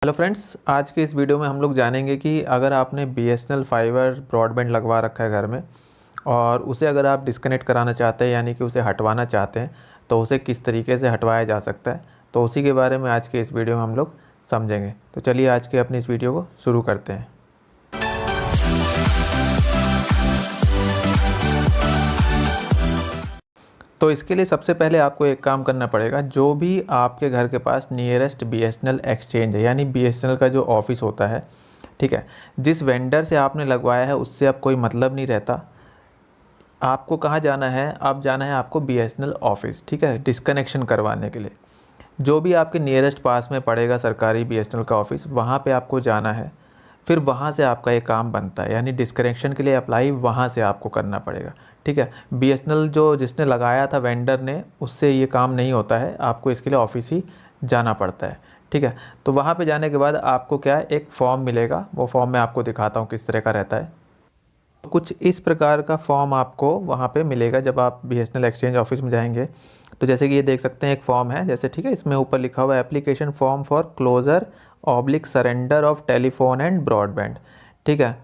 Hello friends, आज के इस वीडियो में हम लोग जानेंगे कि अगर आपने बीएसएनएल फाइबर ब्रॉडबैंड लगवा रखा है घर में और उसे अगर आप डिस्कनेक्ट कराना चाहते हैं यानी कि उसे हटवाना चाहते हैं तो उसे किस तरीके से हटवाया जा सकता है। तो उसी के बारे में आज के इस वीडियो में हम लोग समझेंगे। तो चलिए आज के अपनी इस वीडियो को शुरू करते हैं। तो इसके लिए सबसे पहले आपको एक काम करना पड़ेगा। जो भी आपके घर के पास नियरेस्ट बीएसएनएल एक्सचेंज है यानी बीएसएनएल का जो ऑफिस होता है, ठीक है, जिस वेंडर से आपने लगवाया है उससे अब कोई मतलब नहीं रहता। आपको कहाँ जाना है? अब जाना है आपको बीएसएनएल ऑफिस, ठीक है, डिस्कनेक्शन करवाने के लिए। जो भी आपके नियरेस्ट पास में पड़ेगा सरकारी बीएसएनएल का ऑफिस, वहाँ पे आपको जाना है। फिर वहाँ से आपका ये काम बनता है यानी डिस्कनेक्शन के लिए अप्लाई वहाँ से आपको करना पड़ेगा, ठीक है। बीएसएनएल जो जिसने लगाया था वेंडर ने, उससे ये काम नहीं होता है, आपको इसके लिए ऑफिस ही जाना पड़ता है, ठीक है। तो वहाँ पे जाने के बाद आपको क्या है, एक फॉर्म मिलेगा। वो फॉर्म मैं आपको दिखाता हूँ किस तरह का रहता है। कुछ इस प्रकार का फॉर्म आपको वहाँ पे मिलेगा जब आप बीएसएनएल एक्सचेंज ऑफिस में जाएंगे। तो जैसे कि ये देख सकते हैं एक फॉर्म है, जैसे, ठीक है, इसमें ऊपर लिखा हुआ है application form for closure oblique surrender of telephone and broadband, ठीक है।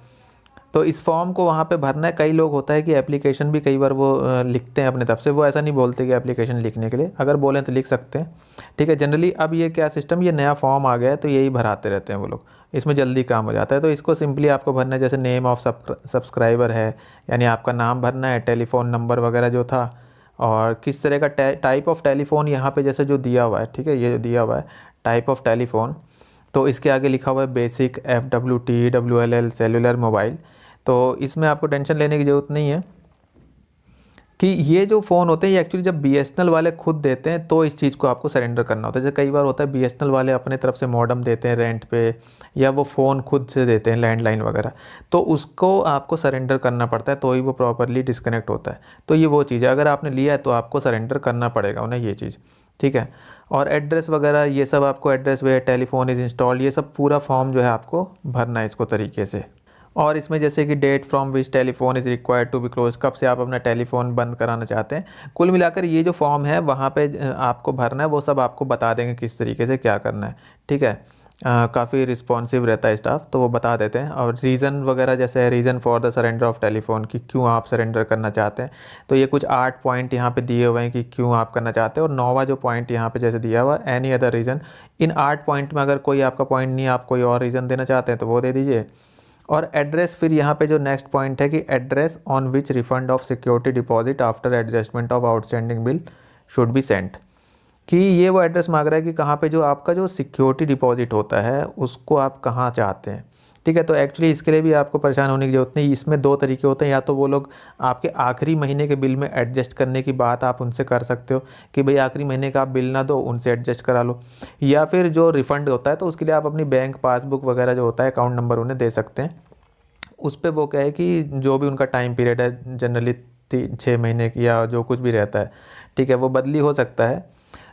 तो इस फॉर्म को वहाँ पे भरना है। कई लोग होता है कि एप्लीकेशन भी कई बार वो लिखते हैं अपने तरफ से, वो ऐसा नहीं बोलते कि एप्लीकेशन लिखने के लिए, अगर बोलें तो लिख सकते हैं, ठीक है। जनरली अब ये क्या सिस्टम, ये नया फॉर्म आ गया है तो यही भराते रहते हैं वो लोग, इसमें जल्दी काम हो जाता है। तो इसको सिंपली आपको भरना है, जैसे नेम ऑफ सब्सक्राइबर है यानी आपका नाम भरना है, टेलीफोन नंबर वगैरह जो था, और किस तरह का टाइप ऑफ टेलीफोन यहाँ पे जैसे जो दिया हुआ है, ठीक है, ये जो दिया हुआ है टाइप ऑफ टेलीफोन, तो इसके आगे लिखा हुआ है basic FWT WLL cellular mobile. तो इसमें आपको टेंशन लेने की ज़रूरत नहीं है कि ये जो फ़ोन होते हैं ये एक्चुअली जब बीएसएनएल वाले खुद देते हैं तो इस चीज़ को आपको सरेंडर करना होता है। जैसे कई बार होता है बीएसएनएल वाले अपने तरफ से मॉडम देते हैं रेंट पे, या वो फ़ोन खुद से देते हैं लैंडलाइन वगैरह, तो उसको आपको सरेंडर करना पड़ता है तो ही वो प्रॉपरली डिस्कनेक्ट होता है। तो ये वो चीज़ है, अगर आपने लिया है तो आपको सरेंडर करना पड़ेगा उन्हें ये चीज़, ठीक है। और एड्रेस वगैरह ये सब आपको, address way telephone is installed, ये सब पूरा फॉर्म जो है आपको भरना है इसको तरीके से। और इसमें जैसे कि date from which telephone is required to be close, कब से आप अपना टेलीफोन बंद कराना चाहते हैं। कुल मिलाकर ये जो फॉर्म है वहाँ पे आपको भरना है, वो सब आपको बता देंगे किस तरीके से क्या करना है, ठीक है। काफ़ी रिस्पॉन्सिव रहता है स्टाफ, तो वो बता देते हैं। और रीज़न वगैरह जैसे है reason for the surrender of telephone, कि क्यों आप सरेंडर करना चाहते हैं। तो ये कुछ 8 पॉइंट यहाँ पे दिए हुए हैं कि क्यों आप करना चाहते हैं। और 9वां जो पॉइंट यहाँ पे जैसे दिया हुआ एनी अदर रीज़न। इन 8 पॉइंट में अगर कोई आपका पॉइंट नहीं, आप कोई और रीज़न देना चाहते हैं तो वो दे दीजिए। और एड्रेस, फिर यहाँ पे जो नेक्स्ट पॉइंट है कि address on which refund of security deposit after adjustment of outstanding bill should be sent, कि ये वो एड्रेस मांग रहा है कि कहाँ पे जो आपका जो सिक्योरिटी डिपॉजिट होता है उसको आप कहाँ चाहते हैं, ठीक है। तो एक्चुअली इसके लिए भी आपको परेशान होने की ज़रूरत नहीं। इसमें 2 तरीके होते हैं, या तो वो लोग आपके आखिरी महीने के बिल में एडजस्ट करने की बात आप उनसे कर सकते हो कि भाई आखिरी महीने का आप बिल ना दो, उनसे एडजस्ट करा लो। या फिर जो रिफ़ंड होता है तो उसके लिए आप अपनी बैंक पासबुक वगैरह जो होता है, अकाउंट नंबर उन्हें दे सकते हैं। उस पे वो क्या है कि जो भी उनका टाइम पीरियड है, जनरली 6 महीने की या जो कुछ भी रहता है, ठीक है, वो बदली हो सकता है,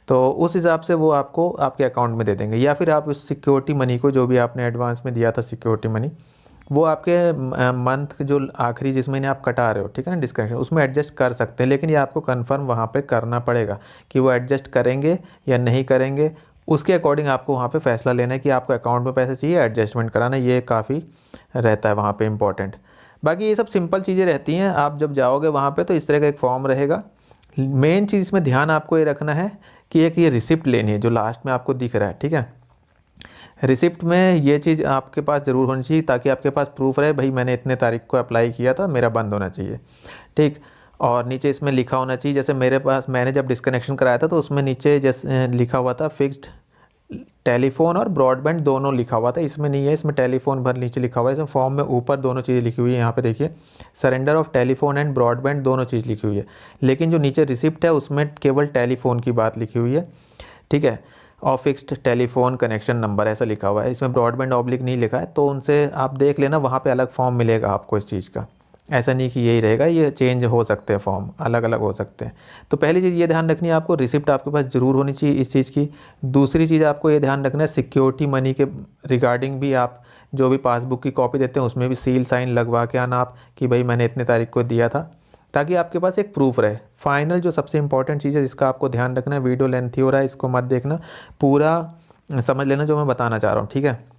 तो उस हिसाब से वो आपको आपके अकाउंट में दे देंगे। या फिर आप उस सिक्योरिटी मनी को, जो भी आपने एडवांस में दिया था सिक्योरिटी मनी, वो आपके मंथ जो आखिरी जिस महीने आप कटा रहे हो, ठीक है ना, डिस्कनेक्शन, उसमें एडजस्ट कर सकते हैं। लेकिन ये आपको कंफर्म वहाँ पे करना पड़ेगा कि वो एडजस्ट करेंगे या नहीं करेंगे। उसके अकॉर्डिंग आपको वहाँ पे फैसला लेना है कि आपको अकाउंट में पैसे चाहिए, एडजस्टमेंट कराना, ये काफ़ी रहता है वहाँ पे इम्पॉर्टेंट। बाकी ये सब सिंपल चीज़ें रहती हैं। आप जब जाओगे वहाँ पे तो इस तरह का एक फॉर्म रहेगा। मेन चीज़ इसमें ध्यान आपको ये रखना है कि एक ये रिसिप्ट लेनी है जो लास्ट में आपको दिख रहा है, ठीक है। रिसिप्ट में ये चीज़ आपके पास ज़रूर होनी चाहिए ताकि आपके पास प्रूफ रहे, भाई मैंने इतने तारीख को अप्लाई किया था, मेरा बंद होना चाहिए, ठीक। और नीचे इसमें लिखा होना चाहिए, जैसे मेरे पास, मैंने जब डिस्कनेक्शन कराया था तो उसमें नीचे जैसे लिखा हुआ था फिक्स्ड टेलीफोन और ब्रॉडबैंड दोनों लिखा हुआ था। इसमें नहीं है, इसमें टेलीफोन भर नीचे लिखा हुआ है। इसमें फॉर्म में ऊपर दोनों चीज़ें लिखी हुई है, यहाँ पे देखिए surrender of telephone and broadband दोनों चीज़ लिखी हुई है। लेकिन जो नीचे रिसिप्ट है उसमें केवल टेलीफोन की बात लिखी हुई है, ठीक है, और फिक्स्ड टेलीफोन कनेक्शन नंबर ऐसा लिखा हुआ है। इसमें ब्रॉडबैंड ऑब्लिक नहीं लिखा है, तो उनसे आप देख लेना, वहाँ पे अलग फॉर्म मिलेगा आपको इस चीज़ का। ऐसा नहीं कि यही रहेगा, ये चेंज हो सकते हैं, फॉर्म अलग अलग हो सकते हैं। तो पहली चीज़ ये ध्यान रखनी है आपको, रिसिप्ट आपके पास ज़रूर होनी चाहिए इस चीज़ की। दूसरी चीज़ आपको ये ध्यान रखना है, सिक्योरिटी मनी के रिगार्डिंग भी आप जो भी पासबुक की कॉपी देते हैं उसमें भी सील साइन लगवा के आना आप, कि भाई मैंने इतने तारीख को दिया था, ताकि आपके पास एक प्रूफ रहे। फाइनल जो सबसे इंपॉर्टेंट चीज़ है जिसका आपको ध्यान रखना है, वीडियो लेंथी हो रहा है इसको मत देखना, पूरा समझ लेना जो मैं बताना चाह रहा हूँ, ठीक है।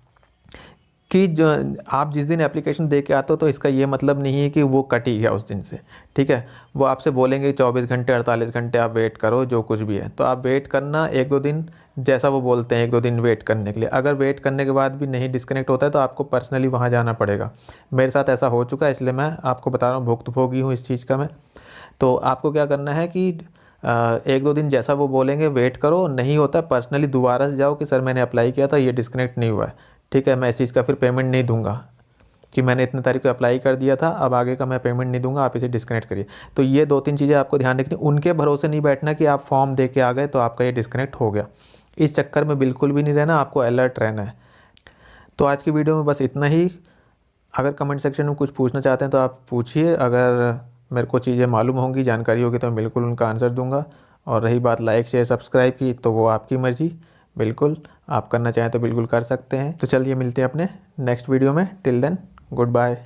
कि जो आप जिस दिन एप्लीकेशन दे के आते हो तो इसका ये मतलब नहीं है कि वो कट ही गया उस दिन से, ठीक है। वो आपसे बोलेंगे 24 घंटे 48 घंटे आप वेट करो, जो कुछ भी है, तो आप वेट करना 1-2 दिन, जैसा वो बोलते हैं 1-2 दिन वेट करने के लिए। अगर वेट करने के बाद भी नहीं डिस्कनेक्ट होता है तो आपको पर्सनली वहाँ जाना पड़ेगा। मेरे साथ ऐसा हो चुका है, इसलिए मैं आपको बता रहा हूँ, भुक्तभोगी हूँ इस चीज़ का मैं। तो आपको क्या करना है कि 1-2 दिन जैसा वो बोलेंगे वेट करो, नहीं होता पर्सनली दोबारा से जाओ कि सर मैंने अप्लाई किया था, ये डिस्कनेक्ट नहीं हुआ है, ठीक है, मैं इस चीज़ का फिर पेमेंट नहीं दूंगा कि मैंने इतने तारीख को अप्लाई कर दिया था, अब आगे का मैं पेमेंट नहीं दूंगा, आप इसे डिस्कनेक्ट करिए। तो ये 2-3 चीज़ें आपको ध्यान रखनी, उनके भरोसे नहीं बैठना कि आप फॉर्म दे के आ गए तो आपका ये डिस्कनेक्ट हो गया। इस चक्कर में बिल्कुल भी नहीं रहना, आपको अलर्ट रहना है। तो आज की वीडियो में बस इतना ही। अगर कमेंट सेक्शन में कुछ पूछना चाहते हैं तो आप पूछिए, अगर मेरे को चीज़ें मालूम होंगी, जानकारी होगी तो मैं बिल्कुल उनका आंसर दूंगा। और रही बात लाइक शेयर सब्सक्राइब की, तो वो आपकी मर्ज़ी, बिल्कुल आप करना चाहें तो बिल्कुल कर सकते हैं। तो चलिए मिलते हैं अपने नेक्स्ट वीडियो में, टिल देन गुड बाय।